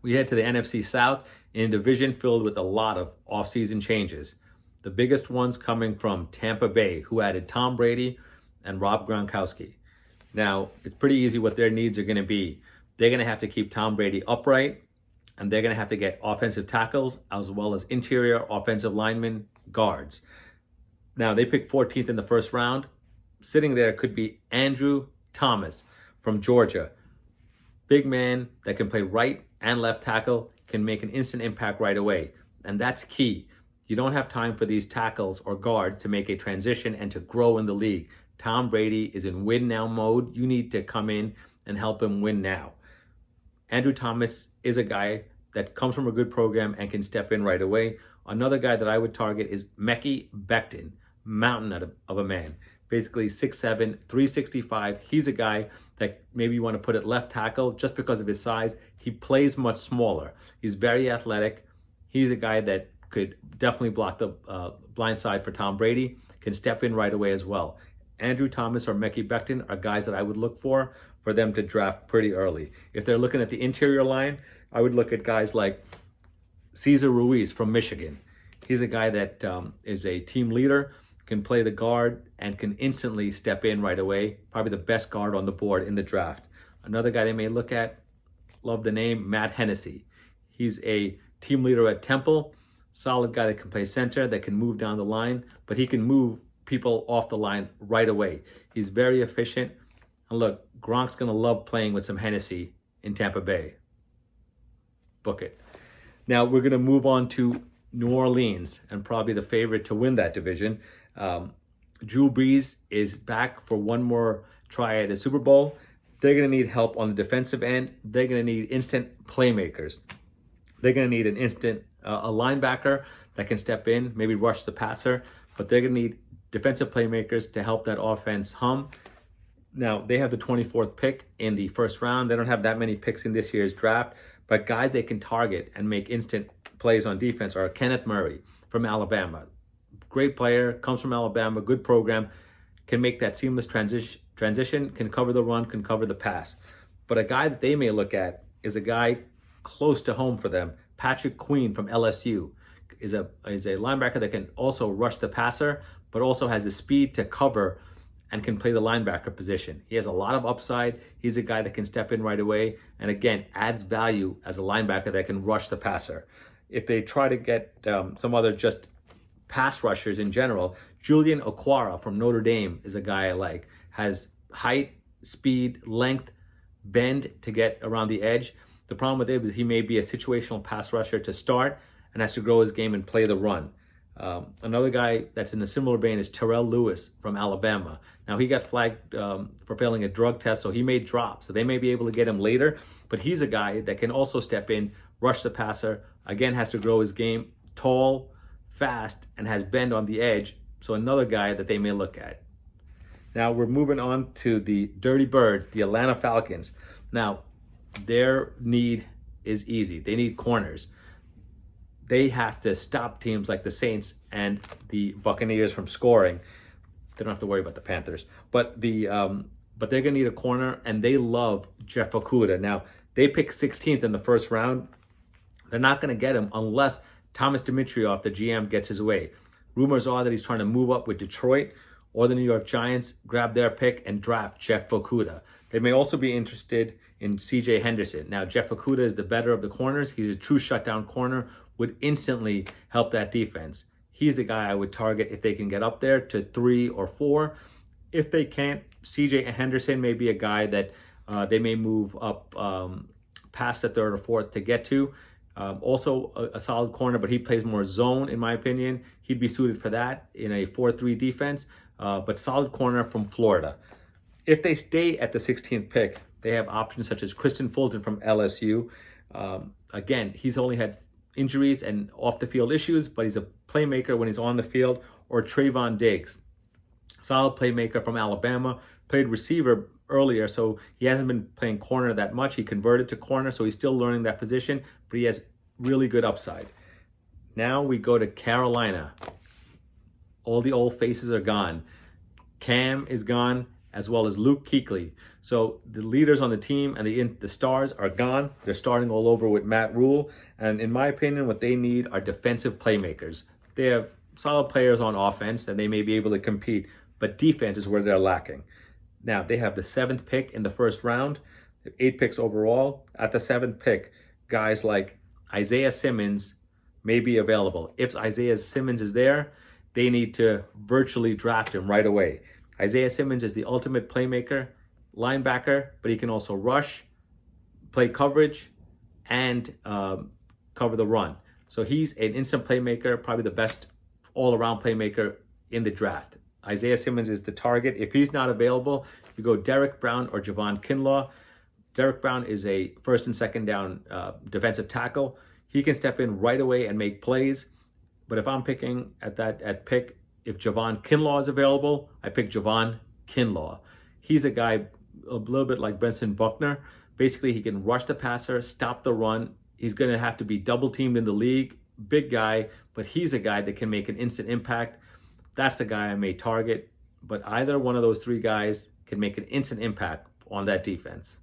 We head to the NFC South in a division filled with a lot of offseason changes. The biggest ones coming from Tampa Bay, who added Tom Brady and Rob Gronkowski. Now, it's pretty easy what their needs are going to be. They're going to have to keep Tom Brady upright, and they're going to have to get offensive tackles as well as interior offensive linemen, guards. Now, they picked 14th in the first round. Sitting there could be Andrew Thomas from Georgia. Big man that can play right and left tackle, can make an instant impact right away. And that's key. You don't have time for these tackles or guards to make a transition and to grow in the league. Tom Brady is in win now mode. You need to come in and help him win now. Andrew Thomas is a guy that comes from a good program and can step in right away. Another guy that I would target is Mekhi Becton, mountain of a man. Basically 6'7", 365. He's a guy that maybe you want to put at left tackle just because of his size. He plays much smaller. He's very athletic. He's a guy that could definitely block the blind side for Tom Brady, can step in right away as well. Andrew Thomas or Mekhi Becton are guys that I would look for them to draft pretty early. If they're looking at the interior line, I would look at guys like Cesar Ruiz from Michigan. He's a guy that is a team leader, can play the guard, and can instantly step in right away. Probably the best guard on the board in the draft. Another guy they may look at, love the name, Matt Hennessy. He's a team leader at Temple, solid guy that can play center, that can move down the line, but he can move people off the line right away. He's very efficient. And look, Gronk's going to love playing with some Hennessy in Tampa Bay. Book it. Now we're going to move on to New Orleans, and probably the favorite to win that division. Drew Brees is back for one more try at a Super Bowl. They're going to need help on the defensive end. They're going to need instant playmakers. They're going to need an instant a linebacker that can step in, maybe rush the passer, but they're going to need defensive playmakers to help that offense hum. Now, they have the 24th pick in the first round. They don't have that many picks in this year's draft, but guys they can target and make instant plays on defense are Kenneth Murray from Alabama. Great player, comes from Alabama, good program, can make that seamless transition, can cover the run, can cover the pass. But a guy that they may look at is a guy close to home for them. Patrick Queen from LSU is a linebacker that can also rush the passer, but also has the speed to cover and can play the linebacker position. He has a lot of upside. He's a guy that can step in right away and, again, adds value as a linebacker that can rush the passer. If they try to get some other just pass rushers in general, Julian Okwara from Notre Dame is a guy I like. Has height, speed, length, bend to get around the edge. The problem with him is he may be a situational pass rusher to start and has to grow his game and play the run. Another guy that's in a similar vein is Terrell Lewis from Alabama. Now, he got flagged for failing a drug test, so he may drop. So they may be able to get him later, but he's a guy that can also step in, rush the passer, again, has to grow his game, tall, fast, and has bend on the edge. So another guy that they may look at. Now, we're moving on to the Dirty Birds, the Atlanta Falcons. Now, their need is easy. They need corners. They have to stop teams like the Saints and the Buccaneers from scoring. They don't have to worry about the Panthers, but they're gonna need a corner, and they love Jeff Okudah. Now, they picked 16th in the first round. They're not gonna get him unless Thomas Dimitroff, the GM, gets his way. Rumors are that he's trying to move up with Detroit or the New York Giants, grab their pick and draft Jeff Okudah. They may also be interested in C.J. Henderson. Now, Jeff Okudah is the better of the corners. He's a true shutdown corner, would instantly help that defense. He's the guy I would target if they can get up there to 3 or 4. If they can't, C.J. Henderson may be a guy that they may move up past the 3rd or 4th to get to. Also a solid corner, but he plays more zone, in my opinion. He'd be suited for that in a 4-3 defense, but solid corner from Florida. If they stay at the 16th pick, they have options such as Kristen Fulton from LSU. Again, he's only had injuries and off-the-field issues, but he's a playmaker when he's on the field. Or Trayvon Diggs, solid playmaker from Alabama, played receiver earlier, so he hasn't been playing corner that much. He converted to corner, so he's still learning that position, but he has really good upside. Now we go to Carolina. All the old faces are gone. Cam is gone as well as Luke Kuechly. So the leaders on the team and the stars are gone. They're starting all over with Matt Rule. And in my opinion, what they need are defensive playmakers. They have solid players on offense and they may be able to compete, but defense is where they're lacking. Now, they have the 7th pick in the first round, 8 picks overall. At the 7th pick, guys like Isaiah Simmons may be available. If Isaiah Simmons is there, they need to virtually draft him right away. Isaiah Simmons is the ultimate playmaker, linebacker, but he can also rush, play coverage, and cover the run. So he's an instant playmaker, probably the best all-around playmaker in the draft. Isaiah Simmons is the target. If he's not available, you go Derek Brown or Javon Kinlaw. Derek Brown is a first and second down defensive tackle. He can step in right away and make plays. But if I'm picking at pick, if Javon Kinlaw is available, I pick Javon Kinlaw. He's a guy a little bit like Benson Buckner. Basically, he can rush the passer, stop the run. He's going to have to be double teamed in the league. Big guy, but he's a guy that can make an instant impact. That's the guy I may target. But either one of those 3 guys can make an instant impact on that defense.